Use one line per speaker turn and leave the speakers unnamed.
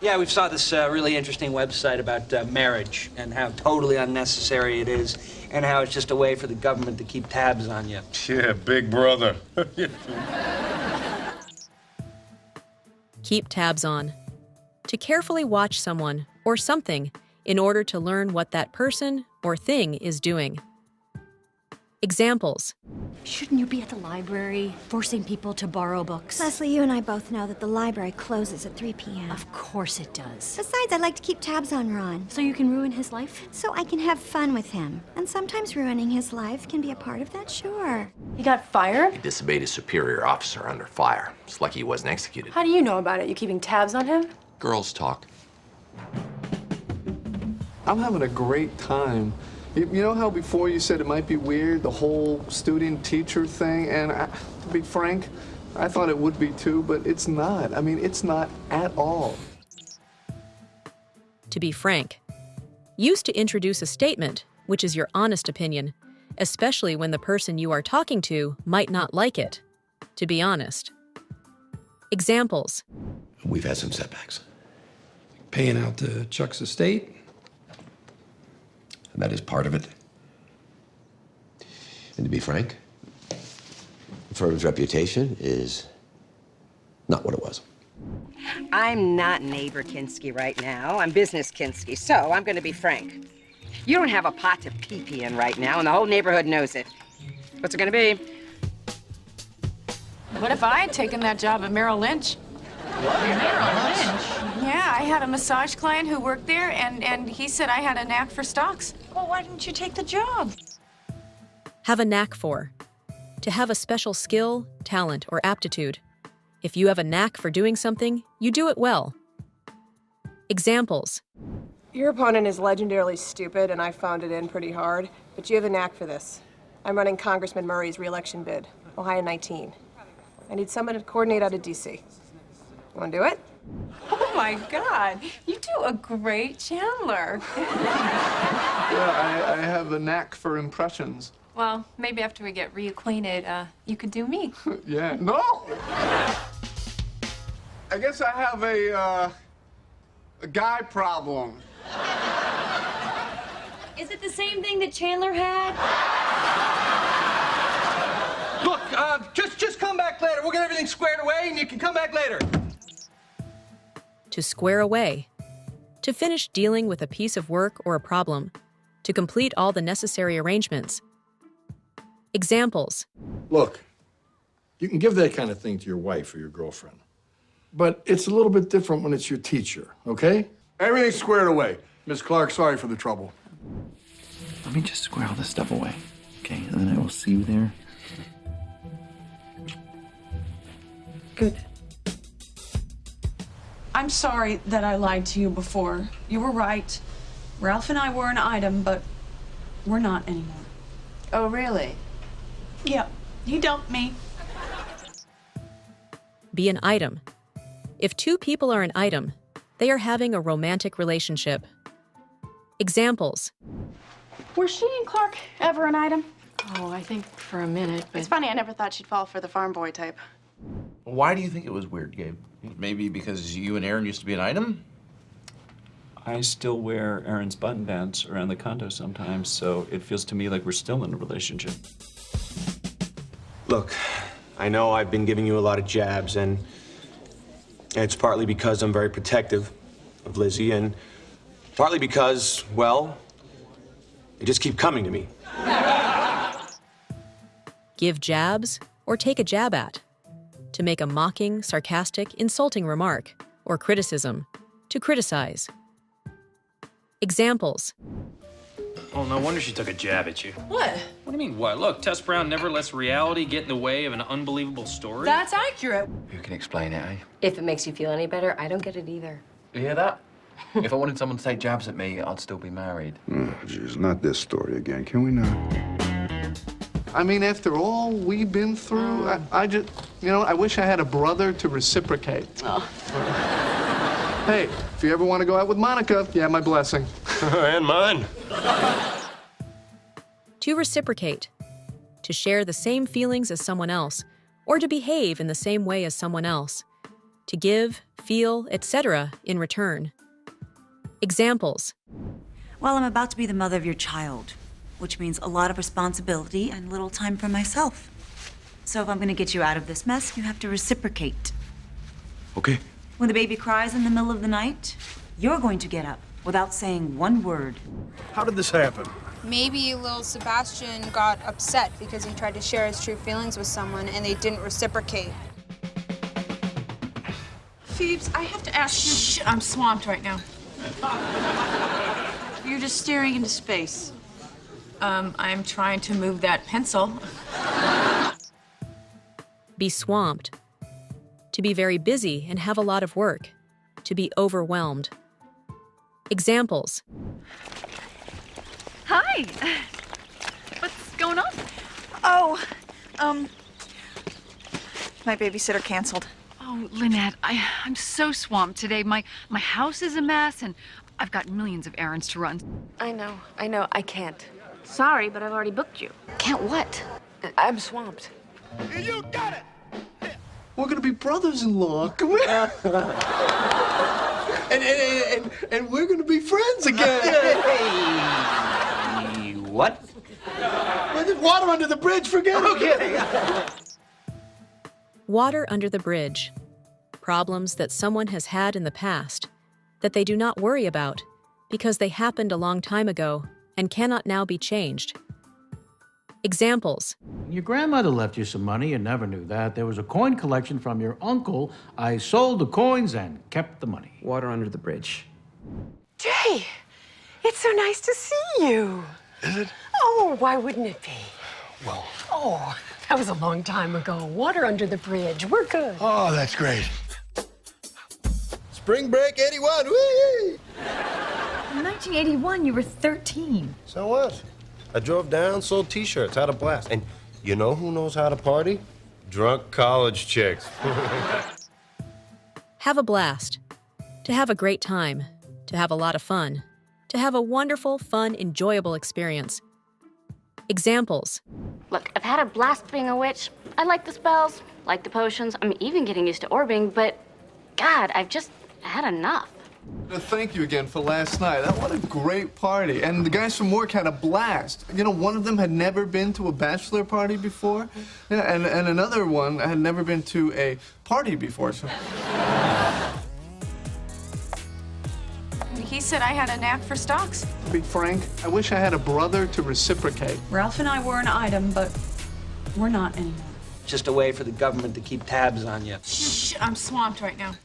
Yeah, we saw this really interesting website about marriage and how totally unnecessary it is and how it's just a way for the government to keep tabs on you.
Yeah, big brother.
Keep tabs on. To carefully watch someone or something in order to learn what that person or thing is doing. Examples.
Shouldn't you be at the library, forcing people to borrow books?
Leslie, you and I both know that the library closes at 3 p.m.
Of course it does.
Besides, I like to keep tabs on Ron.
So you can ruin his life?
So I can have fun with him. And sometimes ruining his life can be a part of that, sure.
He got fired?
He disobeyed his superior officer under fire. It's lucky he wasn't executed.
How do you know about it? You keeping tabs on him?
Girls talk.
I'm having a great time. You know how before you said it might be weird, the whole student-teacher thing? And to be frank, I thought it would be too, but it's not. I mean, it's not at all.
To be frank. Use to introduce a statement, which is your honest opinion, especially when the person you are talking to might not like it. To be honest. Examples.
We've had some setbacks.
Paying out to Chuck's estate.
That is part of it. And to be frank, the firm's reputation is not what it was.
I'm not neighbor Kinski right now. I'm business Kinski, so I'm going to be frank. You don't have a pot to pee-pee in right now, and the whole neighborhood knows it. What's it going to be?
What if I had taken that job at Merrill Lynch?
What? Merrill Lynch?
Yeah, I had a massage client who worked there, and he said I had a knack for stocks.
Well, why didn't you take the job?
Have a knack for. To have a special skill, talent, or aptitude. If you have a knack for doing something, you do it well. Examples.
Your opponent is legendarily stupid, and I found it in pretty hard, but you have a knack for this. I'm running Congressman Murray's re-election bid, Ohio 19. I need someone to coordinate out of D.C. Want to do it?
Oh, my God. You do a great Chandler.
Yeah, I have a knack for impressions.
Well, maybe after we get reacquainted, you could do me.
Yeah, no! I guess I have a guy problem.
Is it the same thing that Chandler had?
Look, just come back later. We'll get everything squared away, and you can come back later.
To square away. To finish dealing with a piece of work or a problem. To complete all the necessary arrangements. Examples.
Look, you can give that kind of thing to your wife or your girlfriend. But it's a little bit different when it's your teacher, okay?
Everything's squared away. Miss Clark, sorry for the trouble.
Let me just square all this stuff away, okay? And then I will see you there.
Good. I'm sorry that I lied to you before. You were right. Ralph and I were an item, but we're not anymore.
Oh, really?
Yep. He dumped me.
Be an item. If two people are an item, they are having a romantic relationship. Examples.
Were she and Clark ever an item?
Oh, I think for a minute, but...
It's funny, I never thought she'd fall for the farm boy type.
Why do you think it was weird, Gabe? Maybe because you and Aaron used to be an item?
I still wear Aaron's button bands around the condo sometimes, so it feels to me like we're still in a relationship.
Look, I know I've been giving you a lot of jabs, and it's partly because I'm very protective of Lizzie, and partly because, well, they just keep coming to me.
Give jabs or take a jab at. To make a mocking, sarcastic, insulting remark, or criticism. To criticize. Examples.
Oh, no wonder she took a jab at you.
What?
What do you mean, what? Look, Tess Brown never lets reality get in the way of an unbelievable story.
That's accurate.
You can explain it, eh?
If it makes you feel any better, I don't get it either.
You hear that? If I wanted someone to take jabs at me, I'd still be married.
Oh, jeez, not this story again. Can we not?
I mean, after all we've been through, I just, you know, I wish I had a brother to reciprocate.
Oh.
Hey, if you ever want to go out with Monica, you have my blessing.
And mine.
To reciprocate. To share the same feelings as someone else, or to behave in the same way as someone else. to give, feel, etc. in return. Examples.
Well, I'm about to be the mother of your child, which means a lot of responsibility and little time for myself. So if I'm going to get you out of this mess, you have to reciprocate.
Okay.
When the baby cries in the middle of the night, you're going to get up without saying one word.
How did this happen?
Maybe little Sebastian got upset because he tried to share his true feelings with someone and they didn't reciprocate.
Phoebes, I have to ask you. Shh, I'm swamped right now. You're just staring into space. I'm trying to move that pencil.
Be swamped. To be very busy and have a lot of work. To be overwhelmed. Examples.
Hi. What's going on?
Oh, my babysitter canceled.
Oh, Lynette, I'm so swamped today. My house is a mess, and I've got millions of errands to run.
I know. I can't. Sorry, but I've already booked you. Can't what? I'm swamped.
You got it!
We're gonna be brothers-in-law. Come here. and we're gonna be friends again.
What?
Well, there's water under the bridge. Forget it.
Water under the bridge. Problems that someone has had in the past that they do not worry about because they happened a long time ago and cannot now be changed. Examples.
Your grandmother left you some money, you never knew that. There was a coin collection from your uncle. I sold the coins and kept the money.
Water under the bridge.
Jay, it's so nice to see you.
Is it?
Oh, why wouldn't it be?
Well.
Oh, that was a long time ago. Water under the bridge. We're good.
Oh, that's great. Spring break 81. Whee!
In 1981, you were 13.
So what? I drove down, sold T-shirts, had a blast. And you know who knows how to party? Drunk college chicks.
Have a blast. To have a great time. To have a lot of fun. To have a wonderful, fun, enjoyable experience. Examples.
Look, I've had a blast being a witch. I like the spells, like the potions. I'm even getting used to orbing, but God, I've just had enough.
Thank you again for last night. What a great party. And the guys from work had a blast. You know, one of them had never been to a bachelor party before. Yeah, and another one had never been to a party before. So.
He said I had a knack for stocks.
To be frank, I wish I had a brother to reciprocate.
Ralph and I were an item, but we're not anymore.
Just a way for the government to keep tabs on you.
Shh, I'm swamped right now.